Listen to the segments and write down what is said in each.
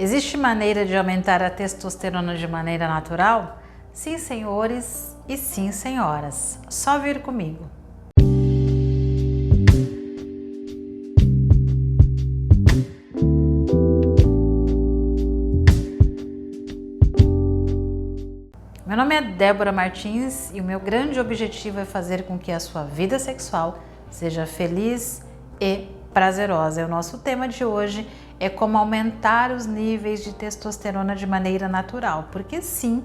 Existe maneira de aumentar a testosterona de maneira natural? Sim, senhores e sim, senhoras. Só vir comigo. Meu nome é Débora Martins e o meu grande objetivo é fazer com que a sua vida sexual seja feliz e prazerosa. E o nosso tema de hoje é como aumentar os níveis de testosterona de maneira natural, porque sim,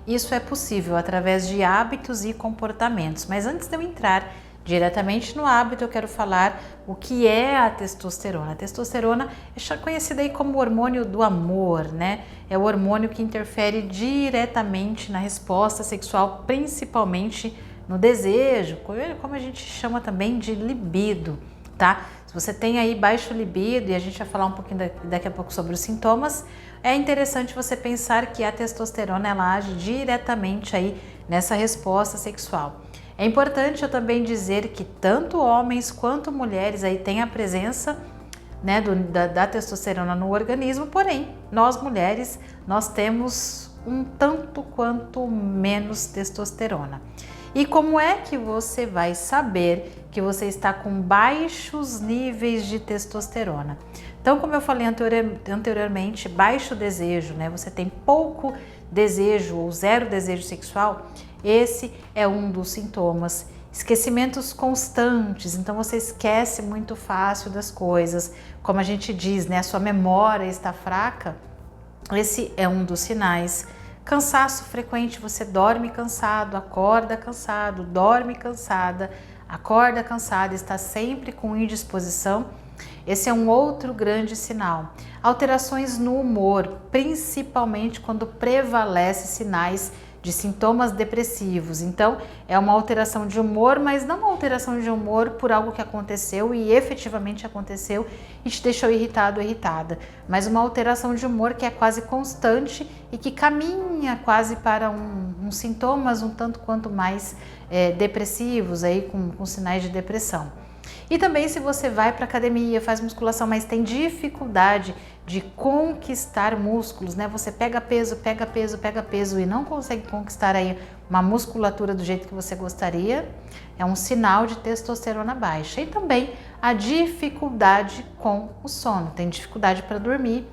isso é possível através de hábitos e comportamentos. Mas antes de eu entrar diretamente no hábito, eu quero falar o que é a testosterona. A testosterona é conhecida aí como o hormônio do amor, né? É o hormônio que interfere diretamente na resposta sexual, principalmente no desejo, como a gente chama também de libido, tá? Se você tem aí baixo libido, e a gente vai falar um pouquinho daqui a pouco sobre os sintomas, é interessante você pensar que a testosterona ela age diretamente aí nessa resposta sexual. É importante eu também dizer que tanto homens quanto mulheres aí têm a presença, né, da testosterona no organismo, porém, nós mulheres, nós temos um tanto quanto menos testosterona. E como é que você vai saber que você está com baixos níveis de testosterona? Então, como eu falei anteriormente, baixo desejo, né? Você tem pouco desejo ou zero desejo sexual, esse é um dos sintomas. Esquecimentos constantes, então você esquece muito fácil das coisas, como a gente diz, né? A sua memória está fraca, esse é um dos sinais. Cansaço frequente, você dorme cansado, acorda cansado, dorme cansada, acorda cansada, está sempre com indisposição. Esse é um outro grande sinal. Alterações no humor, principalmente quando prevalece sinais de sintomas depressivos. Então, é uma alteração de humor, mas não uma alteração de humor por algo que aconteceu e efetivamente aconteceu e te deixou irritado ou irritada, mas uma alteração de humor que é quase constante e que caminha quase para uns sintomas um tanto quanto mais depressivos, aí com sinais de depressão. E também se você vai para academia, faz musculação, mas tem dificuldade de conquistar músculos, né? Você pega peso e não consegue conquistar aí uma musculatura do jeito que você gostaria, é um sinal de testosterona baixa. E também a dificuldade com o sono, tem dificuldade para dormir,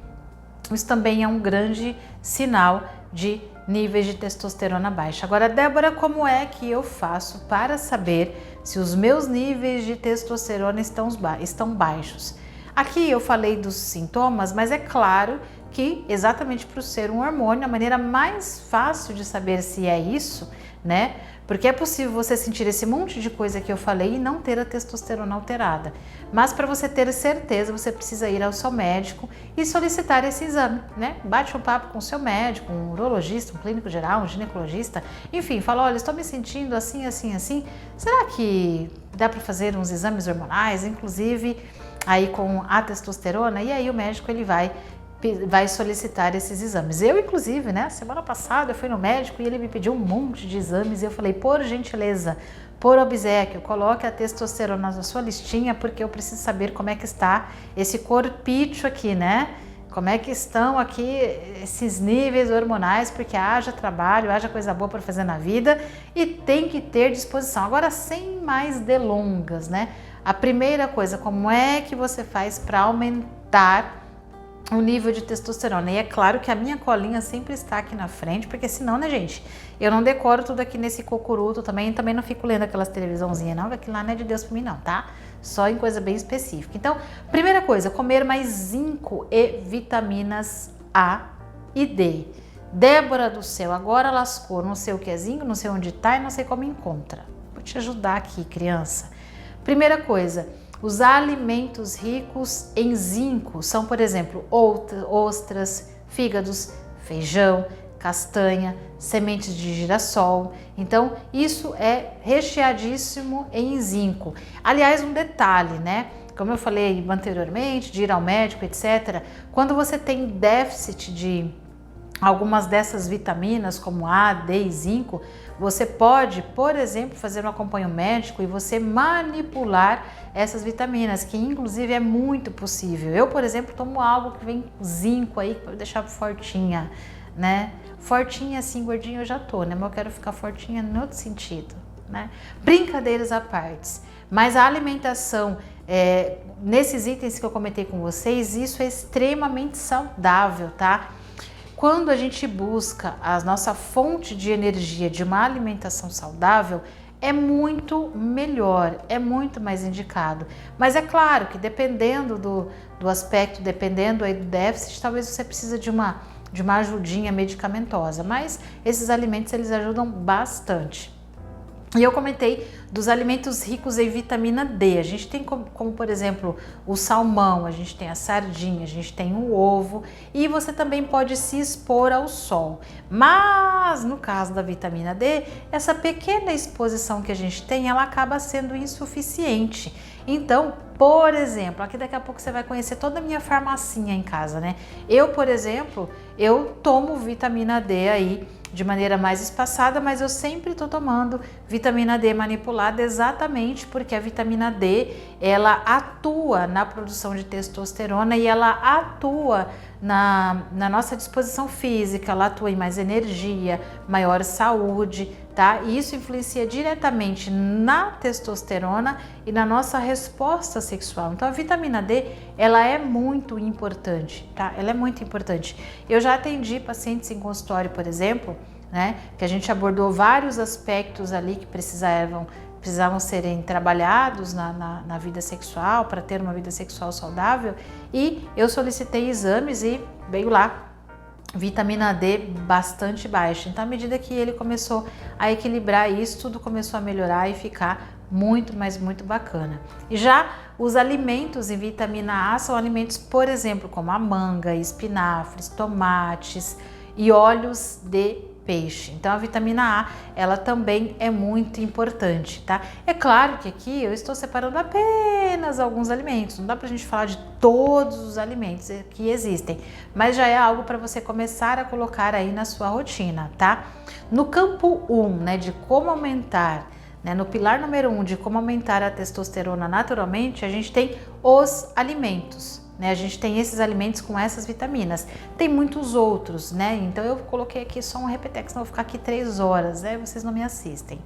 isso também é um grande sinal de níveis de testosterona baixa. Agora, Débora, como é que eu faço para saber se os meus níveis de testosterona estão baixos? Aqui eu falei dos sintomas, mas é claro que exatamente por ser um hormônio, a maneira mais fácil de saber se é isso, né? Porque é possível você sentir esse monte de coisa que eu falei e não ter a testosterona alterada. Mas para você ter certeza, você precisa ir ao seu médico e solicitar esse exame, né? Bate um papo com o seu médico, um urologista, um clínico geral, um ginecologista, enfim, fala, olha, estou me sentindo assim, assim, assim. Será que dá para fazer uns exames hormonais, inclusive aí com a testosterona? E aí o médico ele vai solicitar esses exames. Eu, inclusive, né, semana passada eu fui no médico e ele me pediu um monte de exames e eu falei, por gentileza, por obséquio, coloque a testosterona na sua listinha porque eu preciso saber como é que está esse corpício aqui, né? Como é que estão aqui esses níveis hormonais, porque haja trabalho, haja coisa boa para fazer na vida e tem que ter disposição. Agora, sem mais delongas, né? A primeira coisa, como é que você faz para aumentar o nível de testosterona? E é claro que a minha colinha sempre está aqui na frente, porque senão, né, gente, eu não decoro tudo aqui nesse cocuruto, também não fico lendo aquelas televisãozinhas, não, que aquilo lá não é de Deus pra mim não, tá? Só em coisa bem específica. Então, primeira coisa, comer mais zinco e vitaminas A e D. Débora do céu, agora lascou, não sei o que é zinco, não sei onde tá e não sei como encontra. Vou te ajudar aqui, criança. Primeira coisa, os alimentos ricos em zinco são, por exemplo, ostras, fígados, feijão, castanha, sementes de girassol. Então, isso é recheadíssimo em zinco. Aliás, um detalhe, né? Como eu falei anteriormente, de ir ao médico, etc. Quando você tem déficit de algumas dessas vitaminas, como A, D e zinco, você pode, por exemplo, fazer um acompanho médico e você manipular essas vitaminas, que inclusive é muito possível. Eu, por exemplo, tomo algo que vem zinco aí, para deixar fortinha, né? Fortinha assim, gordinha eu já tô, né? Mas eu quero ficar fortinha em outro sentido, né? Brincadeiras à parte. Mas a alimentação, nesses itens que eu comentei com vocês, isso é extremamente saudável, tá? Quando a gente busca a nossa fonte de energia de uma alimentação saudável, é muito melhor, é muito mais indicado. Mas é claro que dependendo do aspecto, dependendo aí do déficit, talvez você precise de uma ajudinha medicamentosa, mas esses alimentos eles ajudam bastante. E eu comentei dos alimentos ricos em vitamina D. A gente tem como, por exemplo, o salmão, a gente tem a sardinha, a gente tem o ovo e você também pode se expor ao sol. Mas no caso da vitamina D, essa pequena exposição que a gente tem, ela acaba sendo insuficiente. Então, por exemplo, aqui daqui a pouco você vai conhecer toda a minha farmacinha em casa, né? Eu, por exemplo, eu tomo vitamina D aí de maneira mais espaçada, mas eu sempre estou tomando vitamina D manipulada exatamente porque a vitamina D, ela atua na produção de testosterona e ela atua na nossa disposição física, ela atua em mais energia, maior saúde, tá? E isso influencia diretamente na testosterona e na nossa resposta sexual. Então a vitamina D, ela é muito importante, tá? Ela é muito importante. Eu já atendi pacientes em consultório, por exemplo, né, que a gente abordou vários aspectos ali que precisavam serem trabalhados na vida sexual, para ter uma vida sexual saudável, e eu solicitei exames e veio lá vitamina D bastante baixa. Então, à medida que ele começou a equilibrar isso, tudo começou a melhorar e ficar muito, mas muito bacana. E já os alimentos em vitamina A são alimentos, por exemplo, como a manga, espinafres, tomates e óleos de peixe. Então a vitamina A, ela também é muito importante, tá? É claro que aqui eu estou separando apenas alguns alimentos, não dá pra gente falar de todos os alimentos que existem, mas já é algo para você começar a colocar aí na sua rotina, tá? No campo 1, né, de como aumentar, né, no pilar número 1 de como aumentar a testosterona naturalmente, a gente tem os alimentos. Né, a gente tem esses alimentos com essas vitaminas, tem muitos outros, né? Então eu coloquei aqui só um repetex, senão eu vou ficar aqui 3 horas, né? Vocês não me assistem.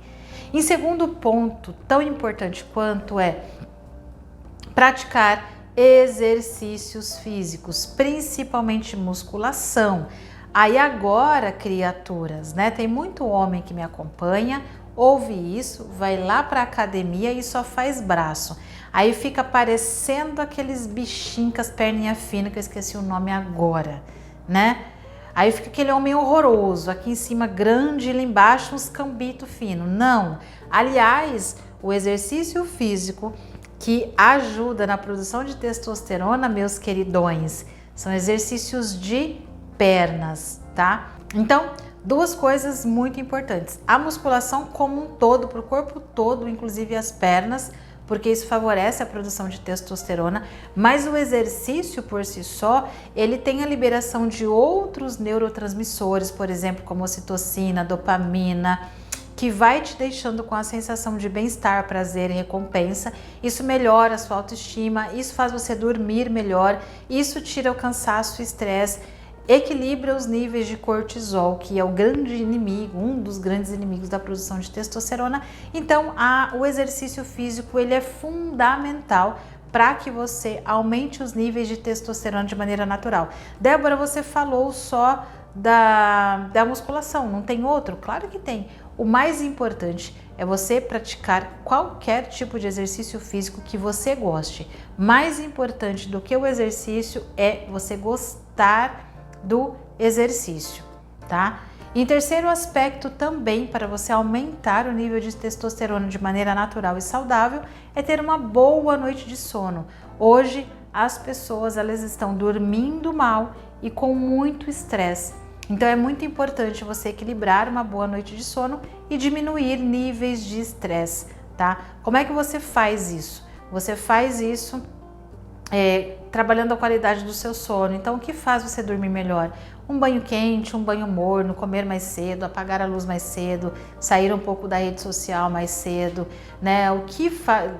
Em segundo ponto, tão importante quanto é praticar exercícios físicos, principalmente musculação. Aí agora, criaturas, né? Tem muito homem que me acompanha, ouve isso, vai lá para a academia e só faz braço. Aí fica parecendo aqueles bichinhos com as perninhas finas, que eu esqueci o nome agora, né? Aí fica aquele homem horroroso, aqui em cima grande e lá embaixo uns cambitos finos. Não! Aliás, o exercício físico que ajuda na produção de testosterona, meus queridões, são exercícios de pernas, tá? Então, duas coisas muito importantes. A musculação como um todo, para o corpo todo, inclusive as pernas, porque isso favorece a produção de testosterona, mas o exercício por si só, ele tem a liberação de outros neurotransmissores, por exemplo, como ocitocina, dopamina, que vai te deixando com a sensação de bem-estar, prazer e recompensa. Isso melhora a sua autoestima, isso faz você dormir melhor, isso tira o cansaço e o estresse, equilibra os níveis de cortisol, que é o grande inimigo, um dos grandes inimigos da produção de testosterona. Então, o exercício físico ele é fundamental para que você aumente os níveis de testosterona de maneira natural. Débora, você falou só da musculação, não tem outro? Claro que tem. O mais importante é você praticar qualquer tipo de exercício físico que você goste. Mais importante do que o exercício é você gostar do exercício, tá? Em terceiro aspecto também para você aumentar o nível de testosterona de maneira natural e saudável é ter uma boa noite de sono. Hoje as pessoas elas estão dormindo mal e com muito estresse. Então é muito importante você equilibrar uma boa noite de sono e diminuir níveis de estresse, tá? Como é que você faz isso? Você faz isso trabalhando a qualidade do seu sono. Então, o que faz você dormir melhor? Um banho quente, um banho morno, comer mais cedo, apagar a luz mais cedo, sair um pouco da rede social mais cedo, né?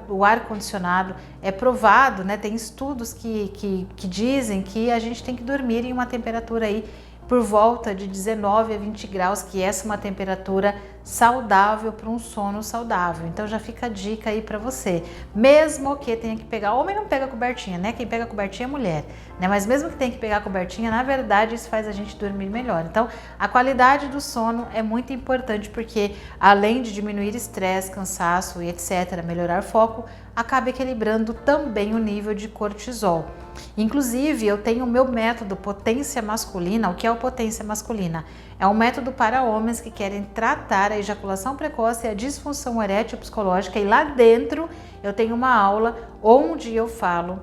O ar-condicionado é provado, né? Tem estudos que dizem que a gente tem que dormir em uma temperatura aí por volta de 19 a 20 graus, que essa é uma temperatura saudável para um sono saudável. Então já fica a dica aí para você. Mesmo que tenha que pegar, homem não pega cobertinha, né? Quem pega cobertinha é mulher, né? Mas mesmo que tenha que pegar cobertinha, na verdade isso faz a gente dormir melhor. Então a qualidade do sono é muito importante, porque além de diminuir estresse, cansaço e etc, melhorar foco, acaba equilibrando também o nível de cortisol. Inclusive, eu tenho o meu método Potência Masculina. O que é o Potência Masculina? É um método para homens que querem tratar a ejaculação precoce e a disfunção erétil psicológica, e lá dentro eu tenho uma aula onde eu falo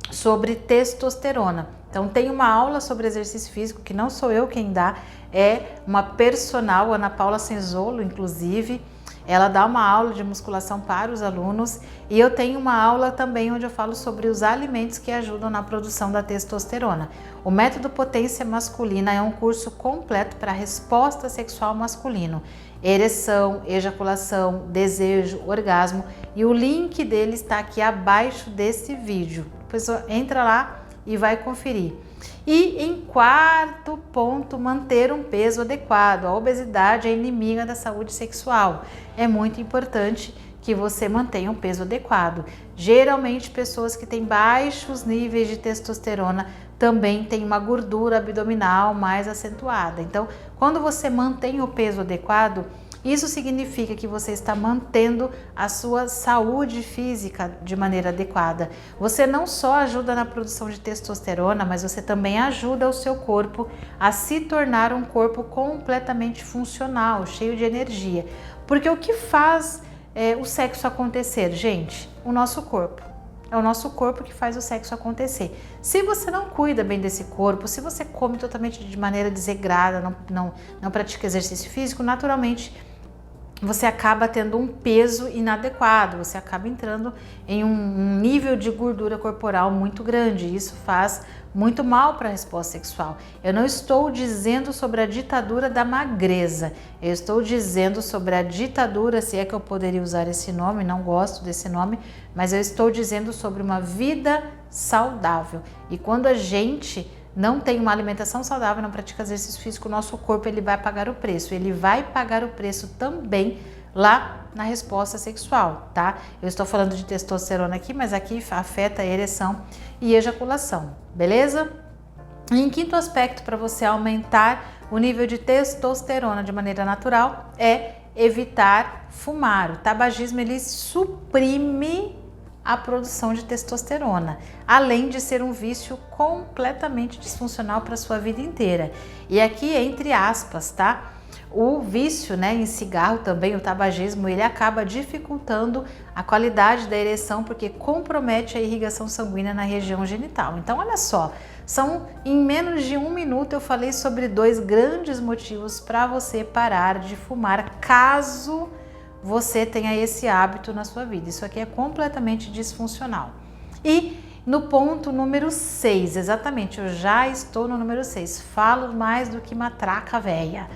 sobre testosterona. Então tem uma aula sobre exercício físico que não sou eu quem dá, é uma personal, Ana Paula Senzolo, inclusive. Ela dá uma aula de musculação para os alunos, e eu tenho uma aula também onde eu falo sobre os alimentos que ajudam na produção da testosterona. O método Potência Masculina é um curso completo para resposta sexual masculino, ereção, ejaculação, desejo, orgasmo, e o link dele está aqui abaixo desse vídeo. Depois entra lá e vai conferir. E em quarto ponto, manter um peso adequado. A obesidade é inimiga da saúde sexual. É muito importante que você mantenha um peso adequado. Geralmente, pessoas que têm baixos níveis de testosterona também têm uma gordura abdominal mais acentuada. Então, quando você mantém o peso adequado, isso significa que você está mantendo a sua saúde física de maneira adequada. Você não só ajuda na produção de testosterona, mas você também ajuda o seu corpo a se tornar um corpo completamente funcional, cheio de energia. Porque o que faz o sexo acontecer, gente? O nosso corpo. É o nosso corpo que faz o sexo acontecer. Se você não cuida bem desse corpo, se você come totalmente de maneira desregrada, não pratica exercício físico, naturalmente você acaba tendo um peso inadequado, você acaba entrando em um nível de gordura corporal muito grande. Isso faz muito mal para a resposta sexual. Eu não estou dizendo sobre a ditadura da magreza, eu estou dizendo sobre a ditadura, se é que eu poderia usar esse nome, não gosto desse nome, mas eu estou dizendo sobre uma vida saudável. E quando a gente não tem uma alimentação saudável, não pratica exercício físico, o nosso corpo ele vai pagar o preço. Ele vai pagar o preço também lá na resposta sexual, tá? Eu estou falando de testosterona aqui, mas aqui afeta a ereção e ejaculação, beleza? E em quinto aspecto, para você aumentar o nível de testosterona de maneira natural, é evitar fumar. O tabagismo ele suprime a produção de testosterona, além de ser um vício completamente disfuncional para a sua vida inteira. E aqui, entre aspas, tá? O vício, né, em cigarro também, o tabagismo, ele acaba dificultando a qualidade da ereção, porque compromete a irrigação sanguínea na região genital. Então, olha só, em menos de 1 minuto eu falei sobre 2 grandes motivos para você parar de fumar, caso você tenha esse hábito na sua vida. Isso aqui é completamente disfuncional. E no ponto número 6, exatamente, eu já estou no número 6, falo mais do que matraca véia,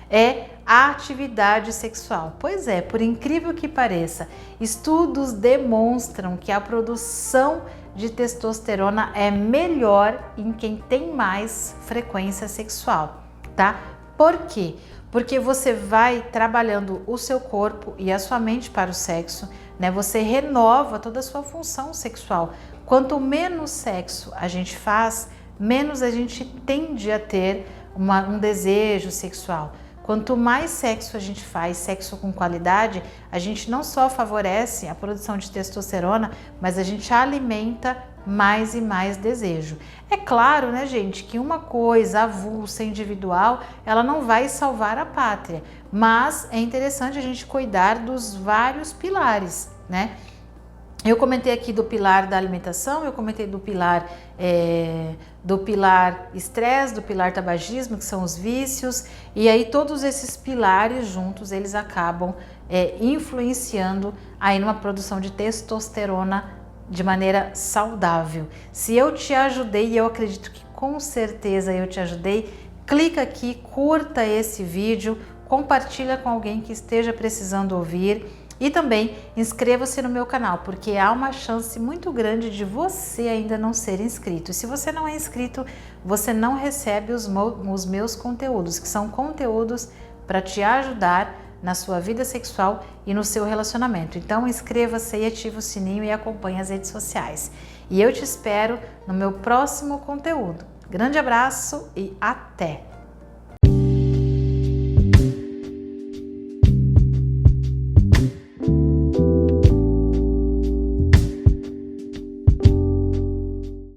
é a atividade sexual. Pois é, por incrível que pareça, estudos demonstram que a produção de testosterona é melhor em quem tem mais frequência sexual, tá? Por quê? Porque você vai trabalhando o seu corpo e a sua mente para o sexo, né? Você renova toda a sua função sexual. Quanto menos sexo a gente faz, menos a gente tende a ter um desejo sexual. Quanto mais sexo a gente faz, sexo com qualidade, a gente não só favorece a produção de testosterona, mas a gente alimenta mais e mais desejo. É claro, né, gente, que uma coisa avulsa, individual, ela não vai salvar a pátria, mas é interessante a gente cuidar dos vários pilares, né? Eu comentei aqui do pilar da alimentação, eu comentei do pilar estresse, do pilar tabagismo, que são os vícios, e aí todos esses pilares juntos, eles acabam influenciando aí numa produção de testosterona de maneira saudável. Se eu te ajudei, e eu acredito que com certeza eu te ajudei, clica aqui, curta esse vídeo, compartilha com alguém que esteja precisando ouvir e também inscreva-se no meu canal, porque há uma chance muito grande de você ainda não ser inscrito. E se você não é inscrito, você não recebe os meus conteúdos, que são conteúdos para te ajudar na sua vida sexual e no seu relacionamento. Então inscreva-se e ative o sininho e acompanhe as redes sociais. E eu te espero no meu próximo conteúdo. Grande abraço e até!